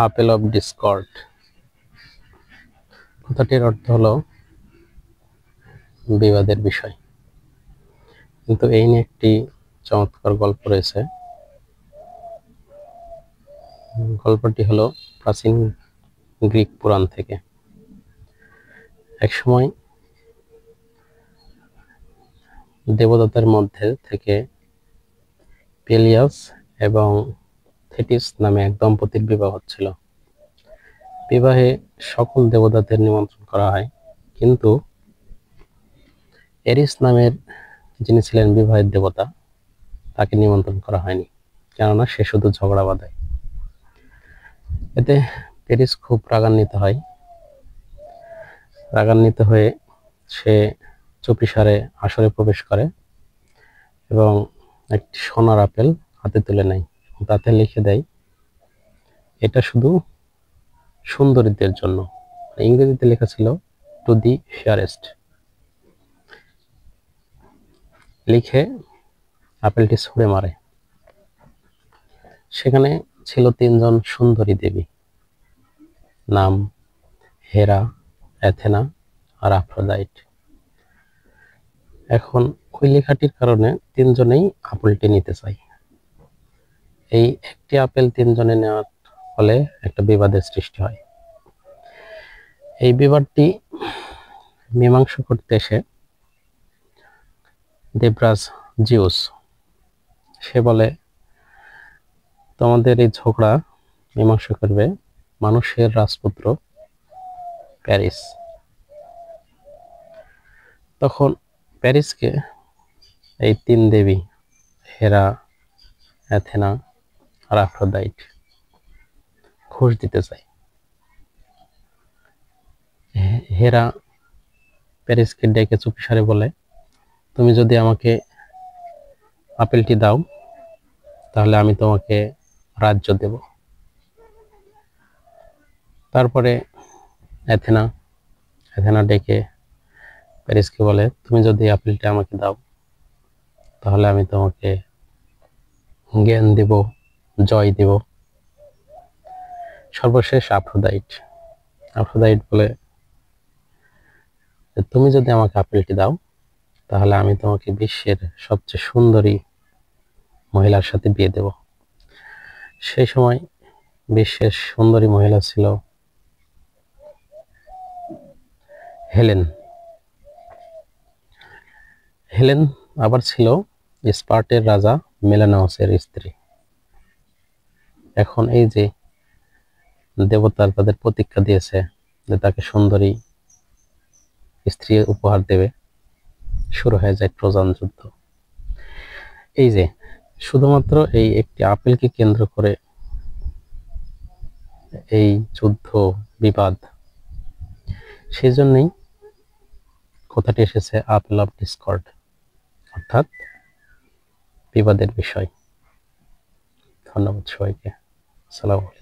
Apple of Discord কথাটির অর্থ হলো বিবাদের বিষয়। কিন্তু এই নিয়ে একটি চমৎকার গল্প রয়েছে। গল্পটি হলো প্রাচীন গ্রিক পুরাণ থেকে। একসময় দেবতাদের মধ্যে থেকে পেলিয়াস এবং থেটিস নামে এক দম্পতির বিবাহ হচ্ছিল। বিবাহে সকল দেবতাদের নিমন্ত্রণ করা হয়, কিন্তু এরিস নামের যিনি ছিলেন বিবাহের দেবতা, তাকে নিমন্ত্রণ করা হয়নি, কেননা সে শুধু ঝগড়া বাঁধায়। এতে এরিস খুব রাগান্বিত হয়। রাগান্বিত হয়ে সে চুপিসারে আসরে প্রবেশ করে এবং একটি সোনার আপেল হাতে তুলে নেয়। তাতে লিখে দেয়, এটা শুধু সুন্দরীদের জন্য। ইংরেজিতে লেখা ছিল টু দি ফেয়ারেস্ট। লিখে আপেলটি ছুঁড়ে মারে। সেখানে ছিল 3 জন সুন্দরী দেবী, নাম হেরা, অ্যাথেনা আর আফ্রোদাইট। এখন ওই লেখাটির কারণে 3 জনেই আপেলটি নিতে চায়। এই একটি আপেল 3 জনে নেওয়ার ফলে একটা বিবাদের সৃষ্টি হয়। এই বিবাদটি মীমাংসা করতে এসে দেবরাজ জিউস সে বলে, তোমাদের এই ঝগড়া মীমাংসা করবে মানুষের রাজপুত্র প্যারিস। তখন প্যারিসকে এই 3 দেবী হেরা, অ্যাথেনা আর আফ্রোদাইট ঘুষ দিতে চায়। হেরা প্যারিসকে ডেকে চুপিসারে বলে, তুমি যদি আমাকে আপেলটি দাও তাহলে আমি তোমাকে রাজ্য দেব। তারপরে অ্যাথেনা ডেকে প্যারিসকে বলে, তুমি যদি আপেলটি আমাকে দাও তাহলে আমি তোমাকে জ্ঞান দেব, জয় দেব। সর্বশেষ আফ্রোদাইট বলে, তুমি যদি আমাকে আপেলটি দাও তাহলে আমি তোমাকে বিশ্বের সবচেয়ে সুন্দরী মহিলার সাথে বিয়ে দেব। সেই সময় বিশ্বের সুন্দরী মহিলা ছিল হেলেন আবার ছিল স্পার্টের রাজা মেলানাউসের স্ত্রী। এখন এই যে দেবতার তাদের প্রতীক্ষা দিয়েছে যে তাকে সুন্দরী স্ত্রী উপহার দেবে, শুরু হয়ে যায় ট্রোজান যুদ্ধ। এই যে শুধুমাত্র এই একটি আপেলকে কেন্দ্র করে এই যুদ্ধ বিবাদ, সেই জন্যই কথাটি এসেছে আপেল অফ ডিসকর্ড, অর্থাৎ বিবাদের বিষয়। ধন্যবাদ সবাইকে। আসসালামু আলাইকুম।